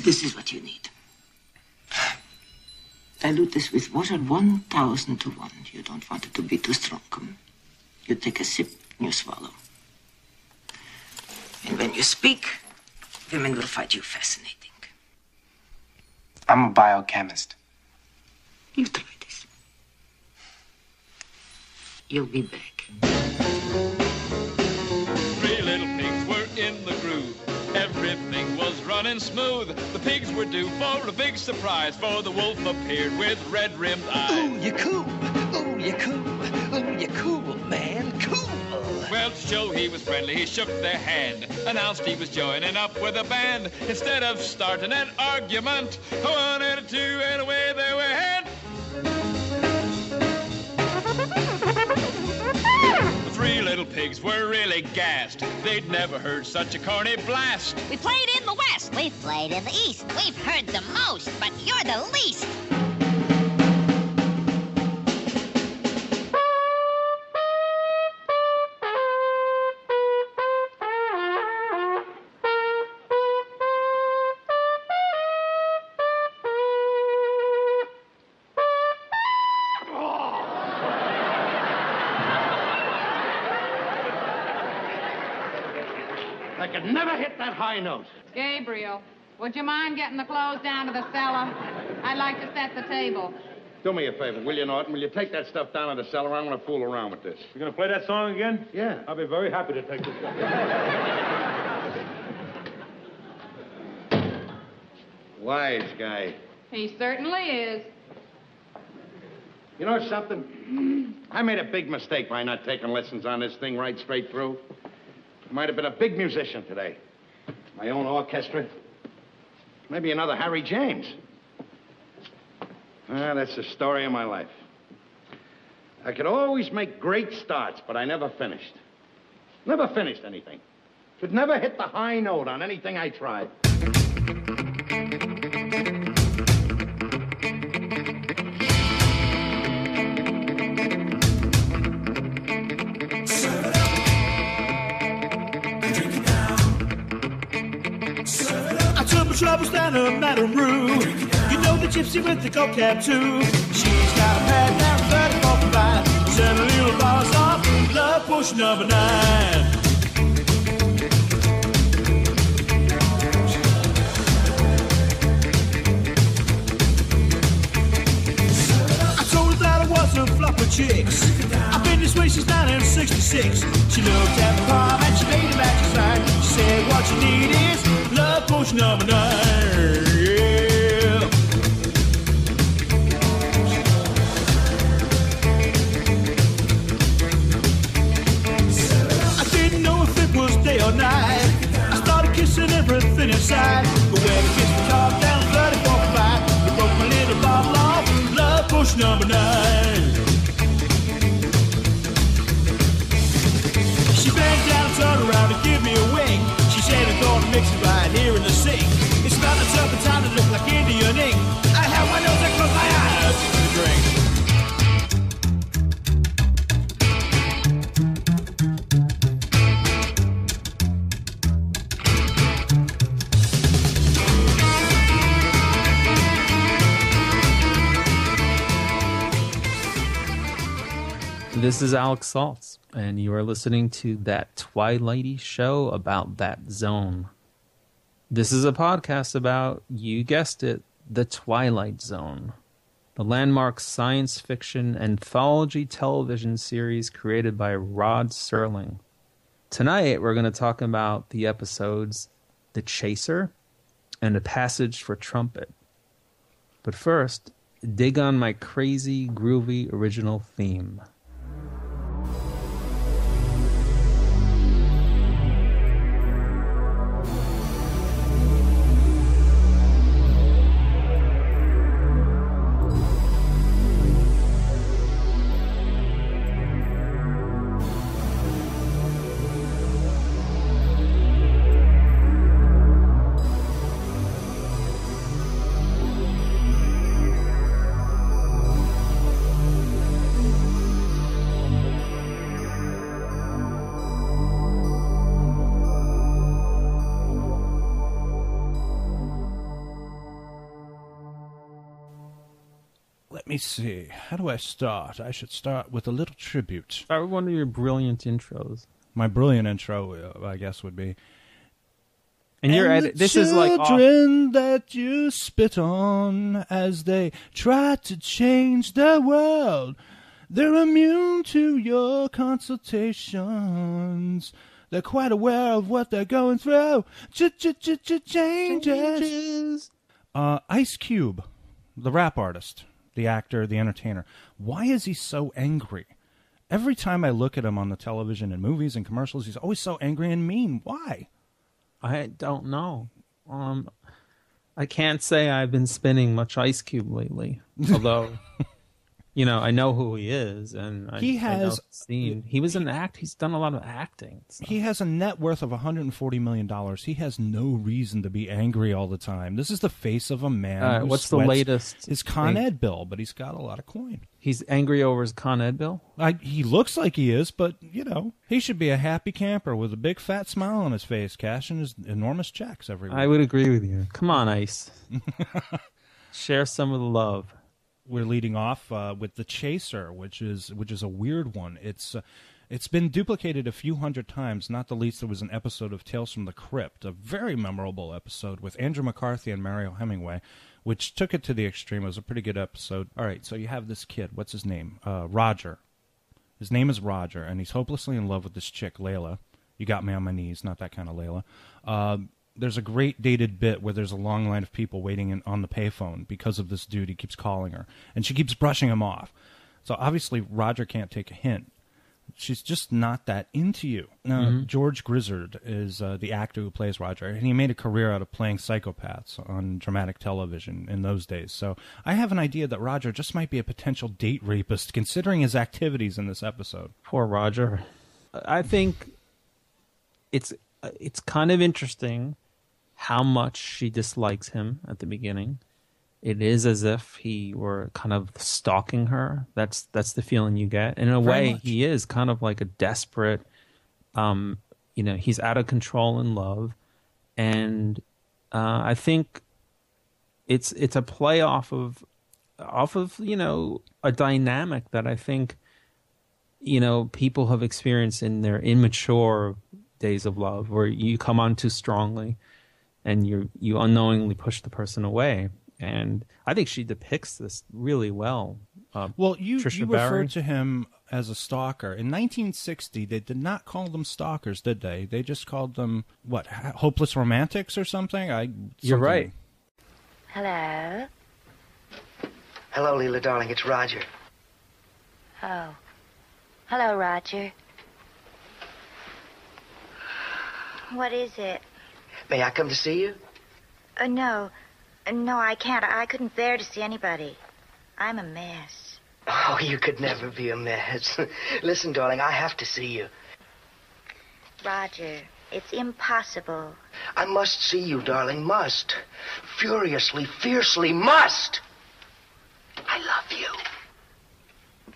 This is what you need. Dilute this with water 1,000 to 1. You don't want it to be too strong. You take a sip and you swallow. And when you speak, women will find you fascinating. I'm a biochemist. You try this. You'll be back. 3 little pigs were in the groove. Everything was running smooth. The pigs were due for a big surprise, for the wolf appeared with red-rimmed eyes. Ooh, you're cool. Ooh, you're cool. Ooh, you're cool, man. Cool. Well, to show he was friendly, he shook their hand, announced he was joining up with a band. Instead of starting an argument, 1 and a 2 and away they went. The 3 little pigs were really gassed. They'd never heard such a corny blast. We played in the West. We've played in the East. We've heard the most, but you're the least. I could never hit that high note. Gabriel, would you mind getting the clothes down to the cellar? I'd like to set the table. Do me a favor, will you, Norton? Will you take that stuff down to the cellar? I want to fool around with this. You're going to play that song again? Yeah. I'll be very happy to take this stuff. Wise guy. He certainly is. You know something? I made a big mistake by not taking lessons on this thing right straight through. I might have been a big musician today. My own orchestra. Maybe another Harry James. That's the story of my life. I could always make great starts, but I never finished. Never finished anything. Could never hit the high note on anything I tried. Trouble standing up, Madame Rue. You know the gypsy with the coke tattoo. She's got a pad down 34 send a little bars off. Love push number 9. I told her that I wasn't flop with chicks. I've been this way since 1966. She looked at the palm and she laid it back to side. She said, what you need is love push number 9, yeah. I didn't know if it was day or night. I started kissing everything inside. But when I kissed the top down 34.5, it broke my little bottle off. Love push number 9. She bent down and turned around to give me a wink. She said, I'm gonna mix it right here in the sink. It's not a turpentine that look like Indian ink. I have my nose and close my eyes to drink. This is Alex Saltz, and you are listening to That Twilighty Show About That Zone. This is a podcast about, you guessed it, the Twilight Zone, the landmark science fiction anthology television series created by Rod Serling. Tonight, we're going to talk about the episodes The Chaser and A Passage for Trumpet. But first, dig on my crazy, groovy original theme. Let me see. How do I start? I should start with a little tribute. Start with one of your brilliant intros. My brilliant intro, I guess, would be... And you're and at this is like children that you spit on as they try to change the world. They're immune to your consultations. They're quite aware of what they're going through. Changes. Ice Cube, the rap artist, the actor, the entertainer. Why is he so angry? Every time I look at him on the television and movies and commercials, he's always so angry and mean. Why? I don't know. I can't say I've been spinning much Ice Cube lately. Although, I know who he is, and he has seen. He was an act. He's done a lot of acting. So. He has a net worth of $140 million. He has no reason to be angry all the time. This is the face of a man. Who what's the latest? His Con Ed bill, but he's got a lot of coin. He's angry over his Con Ed bill? He looks like he is, but, he should be a happy camper with a big fat smile on his face, cashing his enormous checks every week. I would agree with you. Come on, Ice. Share some of the love. We're leading off with The Chaser, which is a weird one. It's been duplicated a few hundred times, not the least there was an episode of Tales from the Crypt, a very memorable episode with Andrew McCarthy and Mario Hemingway, which took it to the extreme. It was a pretty good episode. All right, so you have this kid. What's his name? Roger. His name is Roger, and he's hopelessly in love with this chick, Layla. You got me on my knees, not that kind of Layla. There's a great dated bit where there's a long line of people waiting on the payphone because of this dude. He keeps calling her, and she keeps brushing him off. So obviously Roger can't take a hint. She's just not that into you. Now, George Grizzard is the actor who plays Roger, and he made a career out of playing psychopaths on dramatic television in those days. So I have an idea that Roger just might be a potential date rapist, considering his activities in this episode. Poor Roger. I think it's kind of interesting how much she dislikes him at the beginning. It is as if he were kind of stalking her. That's the feeling you get. And in a way, he is kind of like a desperate, he's out of control in love. And I think it's a play off of a dynamic that I think, people have experienced in their immature days of love, where you come on too strongly and you unknowingly push the person away. And I think she depicts this really well. You referred to him as a stalker. In 1960, they did not call them stalkers, did they? They just called them, hopeless romantics or something? You're right. Hello? Hello, Leela, darling. It's Roger. Oh. Hello, Roger. What is it? May I come to see you? No. No, I can't. I couldn't bear to see anybody. I'm a mess. Oh, you could never be a mess. Listen, darling, I have to see you. Roger, it's impossible. I must see you, darling. Must. Furiously, fiercely must. I love you.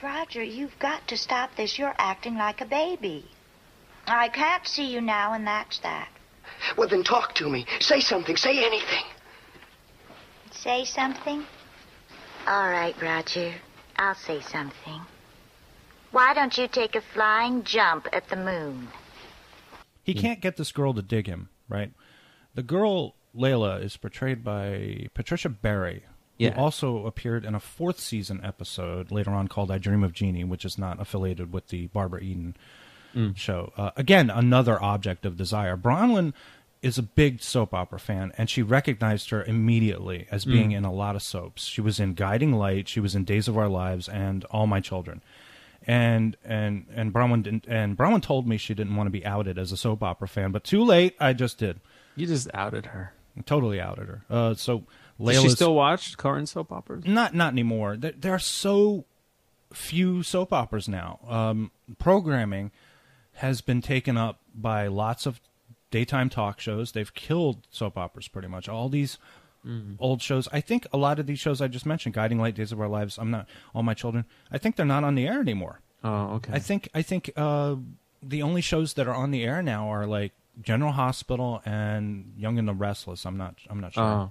Roger, you've got to stop this. You're acting like a baby. I can't see you now, and that's that. Well, then talk to me. Say something. Say anything. Say something? All right, Roger. I'll say something. Why don't you take a flying jump at the moon? He can't get this girl to dig him, right? The girl, Layla, is portrayed by Patricia Barry, who also appeared in a 4th season episode later on called I Dream of Jeannie, which is not affiliated with the Barbara Eden show. Again, another object of desire. Bronwyn is a big soap opera fan, and she recognized her immediately as being in a lot of soaps. She was in Guiding Light, she was in Days of Our Lives, and All My Children. And Bronwyn told me she didn't want to be outed as a soap opera fan, but too late, I just did. You just outed her. I totally outed her. So Does she still watch current soap operas? Not anymore. There are so few soap operas now. Programming has been taken up by lots of daytime talk shows. They've killed soap operas pretty much. All these old shows. I think a lot of these shows I just mentioned, Guiding Light, Days of Our Lives, All My Children, I think they're not on the air anymore. Oh, okay. I think the only shows that are on the air now are like General Hospital and Young and the Restless. I'm not sure. Oh,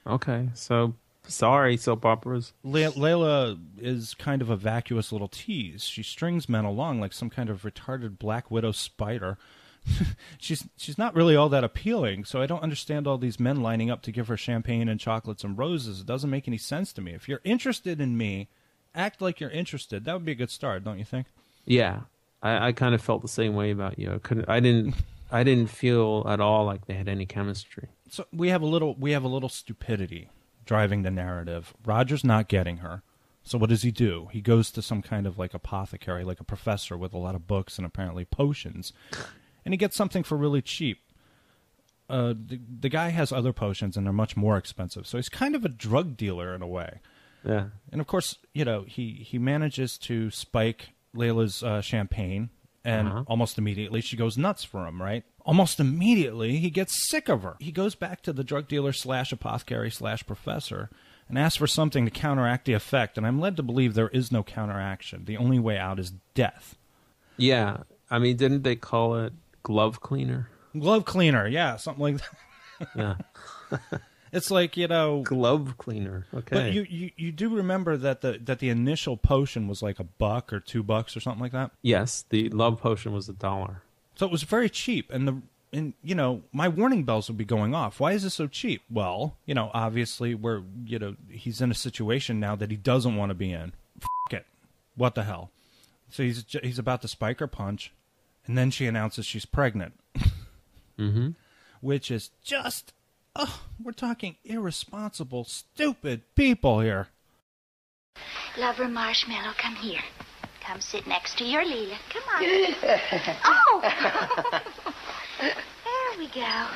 okay. So Sorry, soap operas. Layla is kind of a vacuous little tease. She strings men along like some kind of retarded Black Widow spider. She's not really all that appealing, so I don't understand all these men lining up to give her champagne and chocolates and roses. It doesn't make any sense to me. If you're interested in me, act like you're interested. That would be a good start, don't you think? Yeah, I kind of felt the same way about you. I didn't feel at all like they had any chemistry. So we have a little stupidity driving the narrative. Roger's not getting her. So what does he do? He goes to some kind of like apothecary, like a professor with a lot of books and apparently potions. And he gets something for really cheap. The guy has other potions, and they're much more expensive. So he's kind of a drug dealer in a way. Yeah. And, of course, he manages to spike Layla's champagne, and almost immediately she goes nuts for him, right? Almost immediately he gets sick of her. He goes back to the drug dealer / apothecary / professor and asks for something to counteract the effect. And I'm led to believe there is no counteraction. The only way out is death. Yeah. I mean, didn't they call it glove cleaner? Glove cleaner, yeah, something like that. Yeah. It's like, glove cleaner. Okay. But you do remember that the initial potion was like $1 or $2 or something like that? Yes, the love potion was $1. So it was very cheap, and my warning bells would be going off. Why is this so cheap? Well, obviously he's in a situation now that he doesn't want to be in. F it. What the hell? So he's about to spike her punch, and then she announces she's pregnant. Mm-hmm. Which is just, we're talking irresponsible, stupid people here. Lover Marshmallow, come here. Come sit next to your Leela. Come on. Oh! There we go.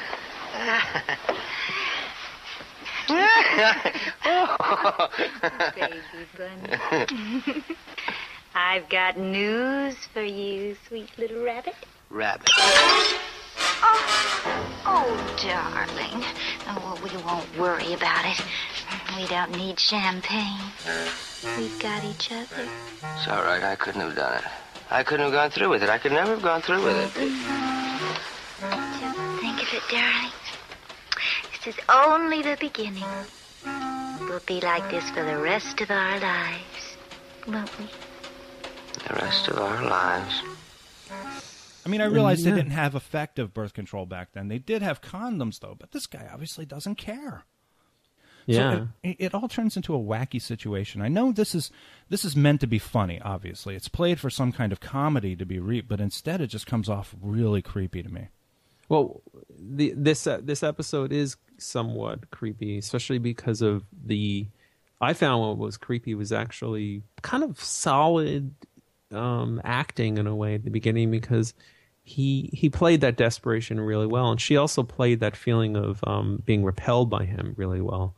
Baby bunny. I've got news for you, sweet little rabbit. Rabbit. Oh, darling. Oh, well, we won't worry about it. We don't need champagne. We've got each other. It's all right. I couldn't have done it. I couldn't have gone through with it. I could never have gone through with it. Just think of it, darling. This is only the beginning. We'll be like this for the rest of our lives, won't we? The rest of our lives. I mean, I realized they didn't have effective birth control back then. They did have condoms, though, but this guy obviously doesn't care. Yeah. So it all turns into a wacky situation. I know this is meant to be funny, obviously. It's played for some kind of comedy to be reaped, but instead it just comes off really creepy to me. Well, this episode is somewhat creepy, especially because of I found what was creepy was actually kind of solid acting in a way at the beginning, because he played that desperation really well, and she also played that feeling of being repelled by him really well.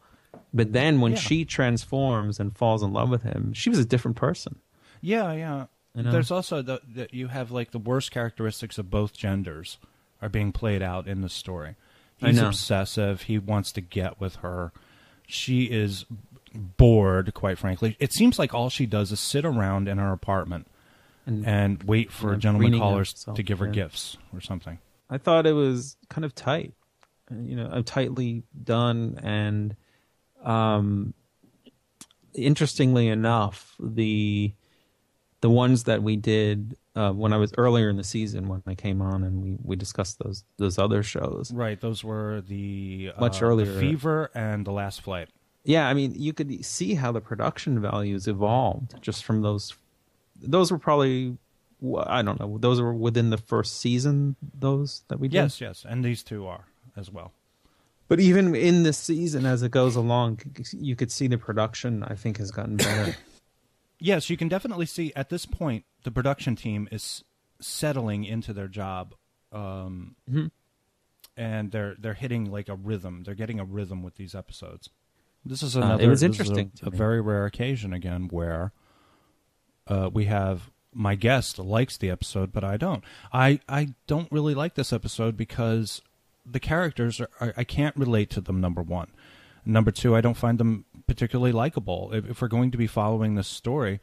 But then when she transforms and falls in love with him, she was a different person. Yeah. There's also that you have like the worst characteristics of both genders are being played out in the story. He's obsessive. He wants to get with her. She is bored, quite frankly. It seems like all she does is sit around in her apartment and wait for gentlemen callers to give her gifts or something. I thought it was kind of tight, tightly done, and interestingly enough, the ones that we did when I was earlier in the season, when I came on and we discussed those other shows. Right, those were the much earlier, the Fever and The Last Flight. Yeah, I mean, you could see how the production values evolved just from those. Those were probably, I don't know, those were within the first season, those that we did? Yes, and these two are as well. But even in this season, as it goes along, you could see the production, I think, has gotten better. Yes, you can definitely see at this point the production team is settling into their job, and they're hitting like a rhythm. They're getting a rhythm with these episodes. This is another. It was interesting. A very rare occasion again where we have my guest likes the episode, but I don't. I don't really like this episode because the characters I can't relate to them. Number one. Number two, I don't find them particularly likable. If we're going to be following this story,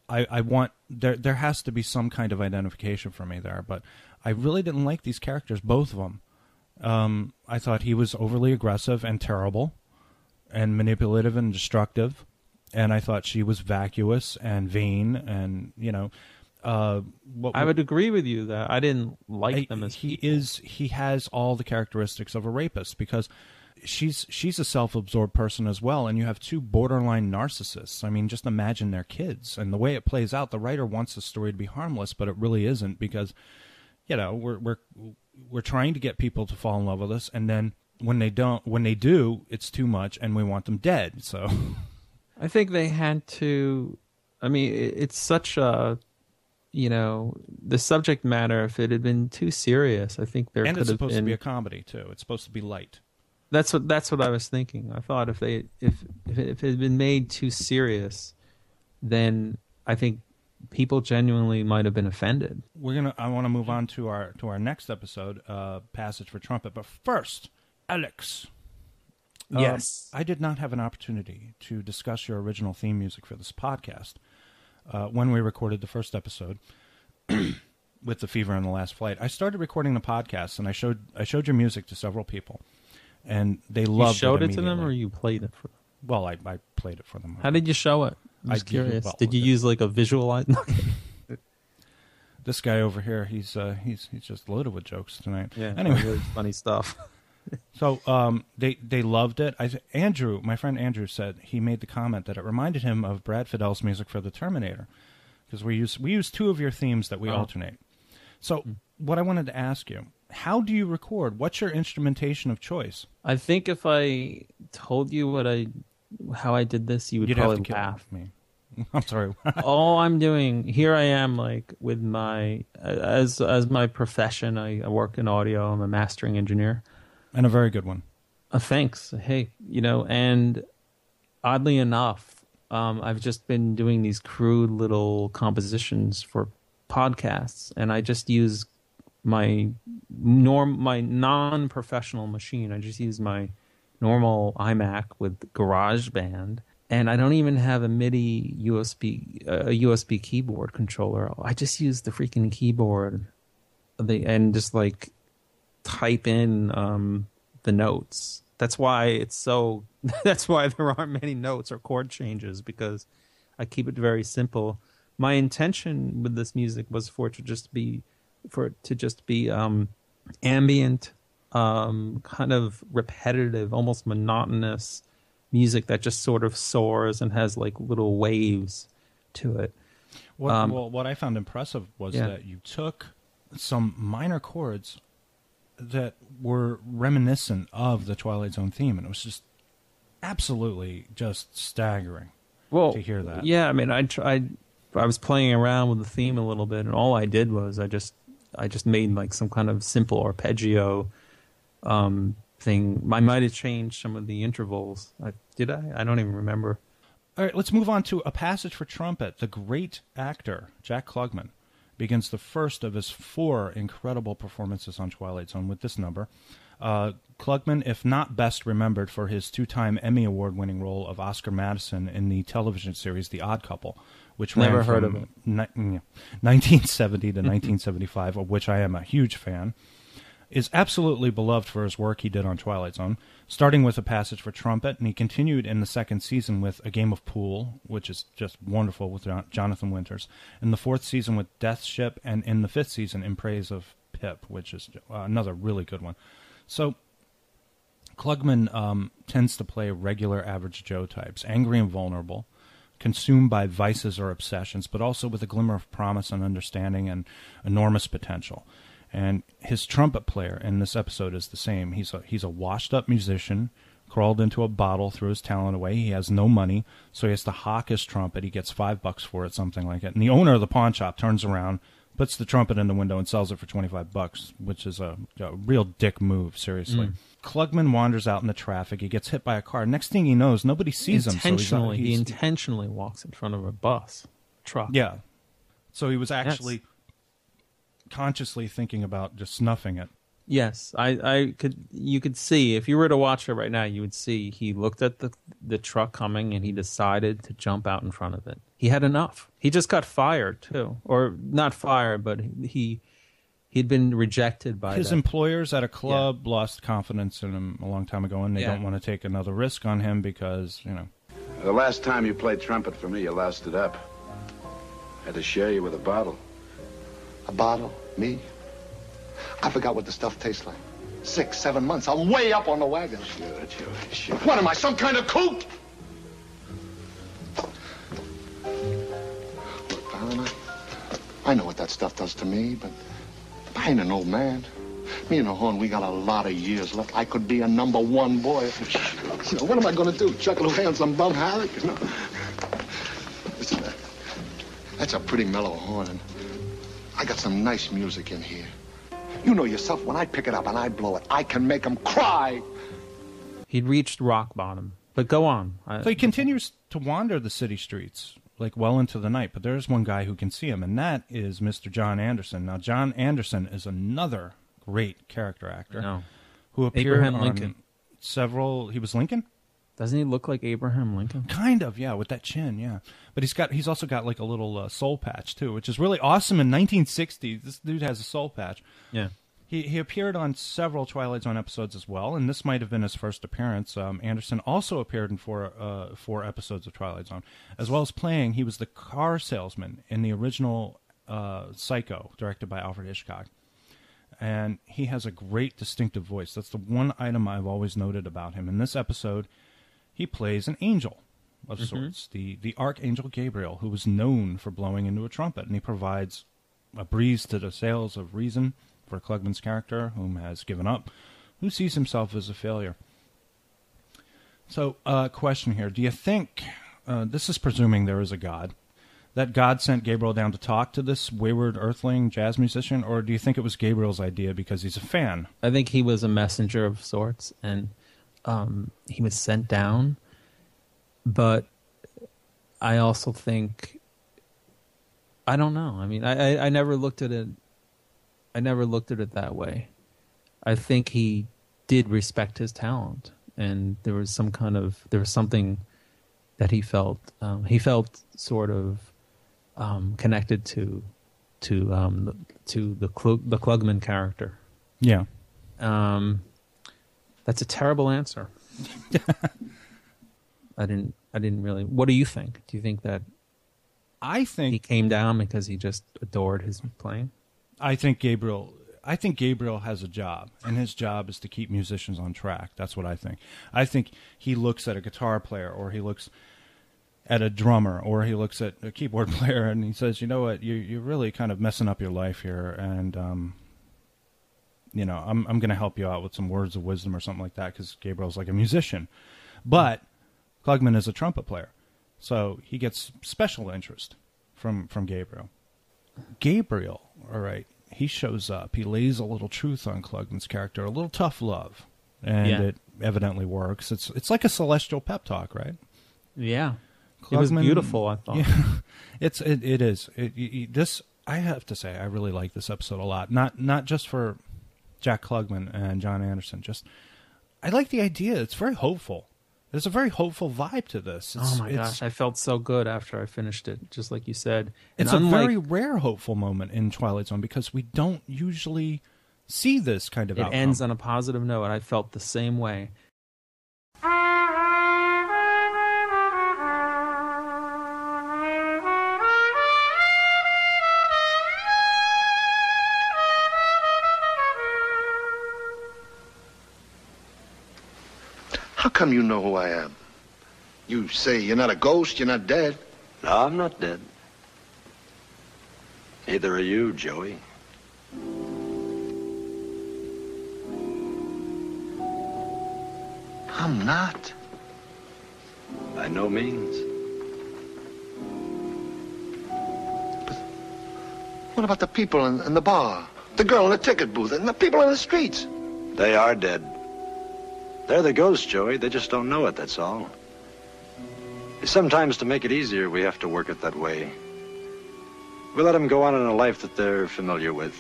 I want there has to be some kind of identification for me there. But I really didn't like these characters, both of them. I thought he was overly aggressive and terrible. and manipulative and destructive, and I thought she was vacuous and vain, and I would agree with you that I didn't like them as people. He has all the characteristics of a rapist, because she's a self-absorbed person as well, and you have two borderline narcissists. I mean, just imagine their kids, and the way it plays out. The writer wants the story to be harmless, but it really isn't, because we're trying to get people to fall in love with us, and then when they do, it's too much, and we want them dead. So I think they had to. I mean, it's such a, the subject matter. If it had been too serious, I think there could have been. And it's supposed to be a comedy too. It's supposed to be light. That's what I was thinking. I thought if it had been made too serious, then I think people genuinely might have been offended. I want to move on to our next episode, Passage for Trumpet. But first, Alex. Yes. I did not have an opportunity to discuss your original theme music for this podcast when we recorded the first episode with The Fever and the Last Flight. I started recording the podcast, and I showed your music to several people, and they loved it. You showed it to them, or you played it for them? Well, I played it for them. How did you show it? I'm just curious. Did you use like a visualize? This guy over here, he's just loaded with jokes tonight. Yeah, anyway, really funny stuff. So they loved it. Andrew, my friend Andrew, said he made the comment that it reminded him of Brad Fiddel's music for the Terminator, because we use two of your themes that we alternate. So what I wanted to ask you, how do you record? What's your instrumentation of choice? I think if I told you how I did this, you'd probably laugh. Me. I'm sorry. All I'm doing here, I am like with my as my profession. I work in audio. I'm a mastering engineer, and a very good one. Thanks. Hey, and oddly enough, I've just been doing these crude little compositions for podcasts, and I just use my non-professional machine. I just use my normal iMac with GarageBand, and I don't even have a MIDI USB keyboard controller. I just use the freaking keyboard, and just like type in the notes. That's why that's why there aren't many notes or chord changes, because I keep it very simple. My intention with this music was for it to just be ambient, kind of repetitive, almost monotonous music that just sort of soars and has like little waves to it. What I found impressive was that you took some minor chords that were reminiscent of the Twilight Zone theme, and it was just absolutely just staggering to hear that. Yeah, I mean, I was playing around with the theme a little bit, and all I did was I just made like some kind of simple arpeggio thing. I might have changed some of the intervals. Did I? I don't even remember. All right, let's move on to A Passage for Trumpet. The great actor, Jack Klugman, begins the first of his 4 incredible performances on Twilight Zone with this number. Klugman, if not best remembered for his 2-time Emmy Award-winning role of Oscar Madison in the television series The Odd Couple, which Never ran heard from of it. 1970 to 1975, of which I am a huge fan, is absolutely beloved for his work he did on Twilight Zone, starting with A Passage for Trumpet, and he continued in the second season with A Game of Pool, which is just wonderful, with Jonathan Winters, in the 4th season with Death Ship, and in the 5th season In Praise of Pip, which is another really good one. So Klugman tends to play regular average Joe types, angry and vulnerable, consumed by vices or obsessions, but also with a glimmer of promise and understanding and enormous potential. And his trumpet player in this episode is the same. He's a washed-up musician, crawled into a bottle, threw his talent away. He has no money, so he has to hawk his trumpet. He gets $5 for it, something like it. And the owner of the pawn shop turns around, puts the trumpet in the window, and sells it for $25, which is a real dick move, seriously. Klugman wanders out in the traffic. He gets hit by a car. Next thing he knows, nobody sees him. So he intentionally walks in front of a truck. Yeah. So he was actually consciously thinking about just snuffing it. Yes, you could see, if you were to watch it right now, you would see he looked at the truck coming and he decided to jump out in front of it. He had enough. He just got fired too, or not fired, but he He'd been rejected by his employers at a club lost confidence in him a long time ago, and they don't want to take another risk on him because, you know. The last time you played trumpet for me, you loused it up. Had to share you with a bottle. A bottle? Me? I forgot what the stuff tastes like. 6, 7 months. I'm way up on the wagon. Sure. What am I, some kind of kook? Look, pal, I know what that stuff does to me, but I ain't an old man. Me and the Horn, we got a lot of years left. I could be a #1 boy. You know, what am I going to do? Chuck away on some bum Harry? You know? Listen, that's a pretty mellow horn, and I got some nice music in here. You know yourself, when I pick it up and I blow it, I can make them cry. He'd reached rock bottom. But go on. So he continues to wander the city streets, like well into the night, but there's one guy who can see him, and that is Mr. John Anderson. Now, John Anderson is another great character actor who appeared Abraham on Lincoln. several... He was Lincoln? Doesn't he look like Abraham Lincoln? Kind of, yeah, with that chin, yeah. But he's also got like a little soul patch, too, which is really awesome. In 1960, this dude has a soul patch. Yeah. He appeared on several Twilight Zone episodes as well, and this might have been his first appearance. Anderson also appeared in four episodes of Twilight Zone, as well as playing. He was the car salesman in the original Psycho, directed by Alfred Hitchcock. And he has a great distinctive voice. That's the one item I've always noted about him. In this episode, he plays an angel of sorts, the Archangel Gabriel, who was known for blowing into a trumpet, and he provides a breeze to the sails of reason for Klugman's character, whom has given up, who sees himself as a failure. So, question here. Do you think, this is presuming there is a God, that God sent Gabriel down to talk to this wayward earthling jazz musician, or do you think it was Gabriel's idea because he's a fan? I think he was a messenger of sorts, and he was sent down. But I also think, I don't know. I mean, I never looked at it. I never looked at it that way. I think he did respect his talent, and there was something that he felt. He felt sort of connected to the Klugman character. Yeah. That's a terrible answer. I didn't really. What do you think? Do you think that? I think he came down because he just adored his playing. I think Gabriel has a job, and his job is to keep musicians on track. That's what I think. I think he looks at a guitar player, or he looks at a drummer, or he looks at a keyboard player, and he says, you know what, you're really kind of messing up your life here, and you know, I'm going to help you out with some words of wisdom or something like that, because Gabriel's like a musician. But Klugman is a trumpet player, so he gets special interest from Gabriel. Gabriel, all right, he shows up. He lays a little truth on Klugman's character, a little tough love, and it evidently works. It's like a celestial pep talk, right? Yeah, Klugman, it was beautiful. I thought. Yeah, it is. This, I have to say, I really like this episode a lot. Not just for Jack Klugman and John Anderson. I like the idea. It's very hopeful. There's a very hopeful vibe to this. Oh my gosh, I felt so good after I finished it, just like you said. It's a very rare hopeful moment in Twilight Zone because we don't usually see this kind of outcome. It ends on a positive note, and I felt the same way. How come you know who I am? You say you're not a ghost, you're not dead. No, I'm not dead. Neither are you, Joey. I'm not. By no means. But what about the people in the bar? The girl in the ticket booth and the people in the streets? They are dead. They're the ghosts, Joey. They just don't know it, that's all. Sometimes to make it easier, we have to work it that way. We let them go on in a life that they're familiar with.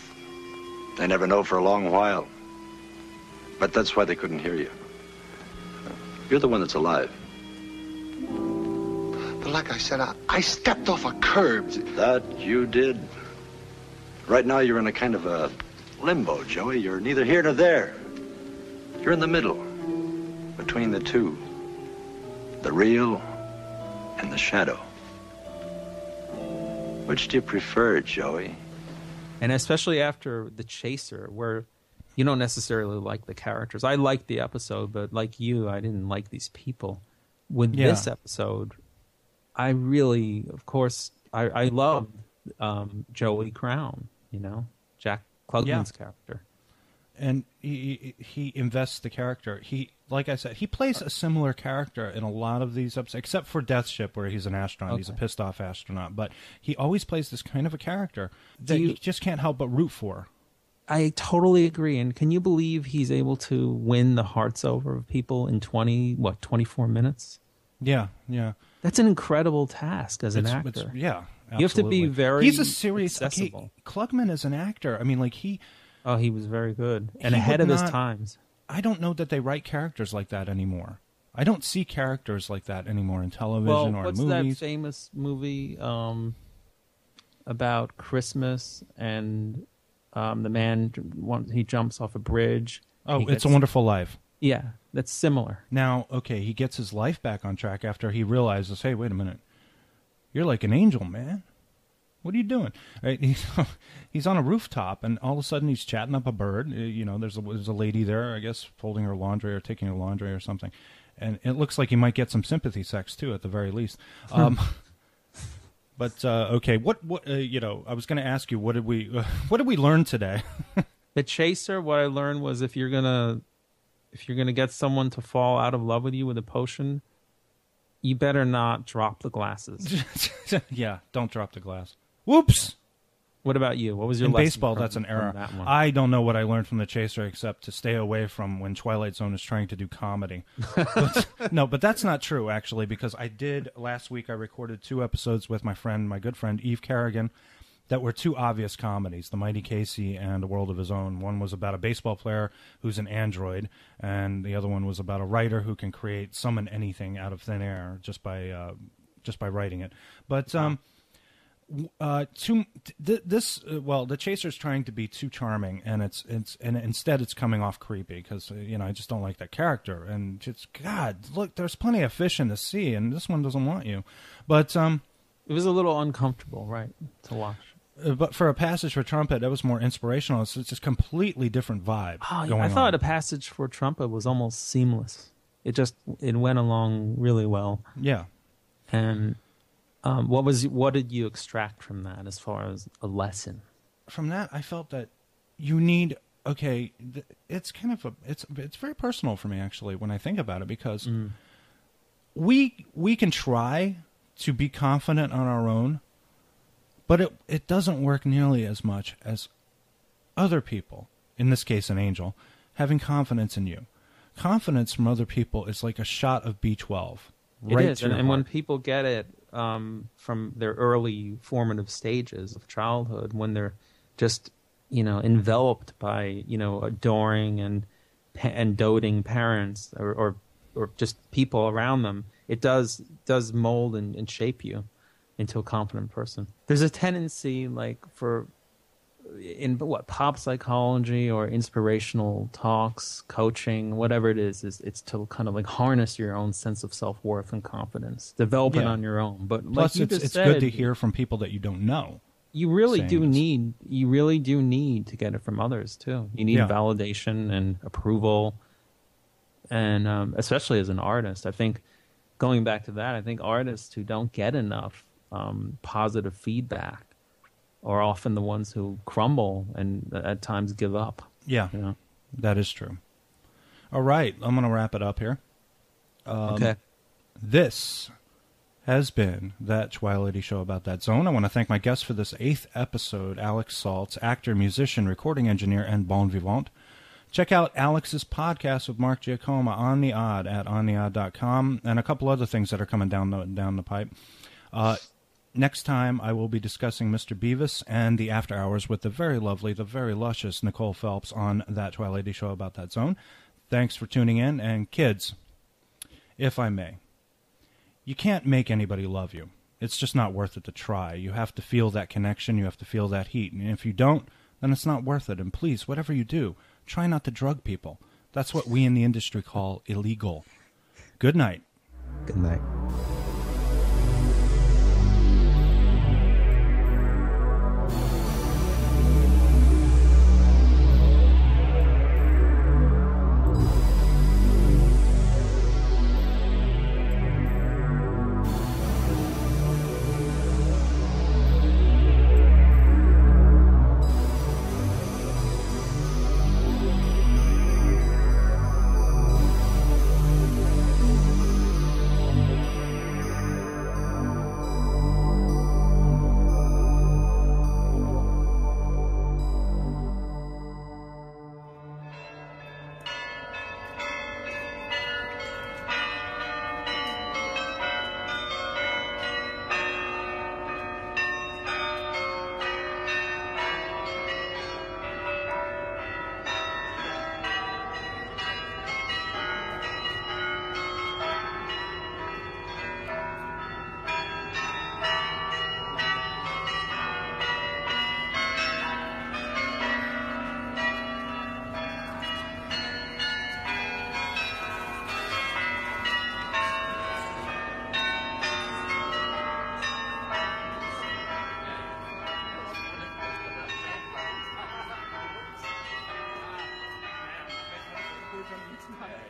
They never know for a long while. But that's why they couldn't hear you. You're the one that's alive. But like I said, I stepped off a curb. That you did. Right now, you're in a kind of a limbo, Joey. You're neither here nor there. You're in the middle, between the two. The real and the shadow. Which do you prefer, Joey? And especially after The Chaser, where you don't necessarily like the characters. I liked the episode, but like you, I didn't like these people. With this episode, I really, of course, I loved Joey Crown, Jack Klugman's character. And he invests the character. Like I said, he plays a similar character in a lot of these episodes, except for Death Ship, where he's an astronaut. Okay. He's a pissed-off astronaut. But he always plays this kind of a character that you just can't help but root for. I totally agree. And can you believe he's able to win the hearts over of people in 24 minutes? Yeah. That's an incredible task as an actor. Absolutely. You have to be very He's a serious... accessible. Klugman is an actor. I mean, like, Oh, he was very good. And ahead of his times. I don't know that they write characters like that anymore. I don't see characters like that anymore in television or in movies. What's that famous movie about Christmas and the man, he jumps off a bridge? Oh, It's a Wonderful Life. Yeah, that's similar. Now, okay, he gets his life back on track after he realizes, hey, wait a minute. You're like an angel, man. What are you doing? Right? He's on a rooftop, and all of a sudden he's chatting up a bird. There's a lady there, I guess, folding her laundry or taking her laundry or something. And it looks like he might get some sympathy sex, too, at the very least. But, okay, what I was going to ask you, what did we learn today? The Chaser, what I learned was if you're gonna get someone to fall out of love with you with a potion, you better not drop the glasses. Yeah, don't drop the glass. Whoops! What about you? What was your in lesson baseball? That's an error. I don't know what I learned from The Chaser except to stay away from when Twilight Zone is trying to do comedy. But that's not true actually, because last week I recorded 2 episodes with my good friend Eve Kerrigan that were 2 obvious comedies, The Mighty Casey and A World of His Own. One was about a baseball player who's an android, and the other one was about a writer who can summon anything out of thin air just by writing it. But The Chaser's trying to be too charming, and instead it's coming off creepy because I just don't like that character, and it's God, look, there's plenty of fish in the sea, and this one doesn't want you. But it was a little uncomfortable, right, to watch. But for A Passage for Trumpet, that was more inspirational. It's just completely different vibe. Oh, I thought A Passage for Trumpet was almost seamless. It went along really well. Yeah. And what did you extract from that as far as a lesson? From that, I felt that you need. Okay, it's kind of it's very personal for me actually when I think about it, because we can try to be confident on our own, but it doesn't work nearly as much as other people, in this case an angel, having confidence in you. Confidence from other people is like a shot of B12. Right, it is, and when people get it from their early formative stages of childhood, when they're just enveloped by adoring and doting parents or just people around them, it does mold and shape you into a confident person. There's a tendency, like in pop psychology or inspirational talks, coaching, whatever it is, it's to kind of like harness your own sense of self-worth and confidence, develop it on your own. But plus, like it's good to hear from people that you don't know. You really do need to get it from others too. You need validation and approval, and especially as an artist, I think. Going back to that, I think artists who don't get enough positive feedback are often the ones who crumble and at times give up. Yeah, that is true. All right, I'm going to wrap it up here. Okay. This has been That Twilighty Show About That Zone. I want to thank my guest for this 8th episode, Alex Saltz, actor, musician, recording engineer, and bon vivant. Check out Alex's podcast with Mark Giacomo, On the Odd, at ontheodd.com, and a couple other things that are coming down the pipe. Next time, I will be discussing Mr. Beavis and the After Hours with the very lovely, the very luscious Nicole Phelps on That Twilighty Show About That Zone. Thanks for tuning in, and kids, if I may, you can't make anybody love you. It's just not worth it to try. You have to feel that connection. You have to feel that heat, and if you don't, then it's not worth it. And please, whatever you do, try not to drug people. That's what we in the industry call illegal. Good night. Good night. Tonight.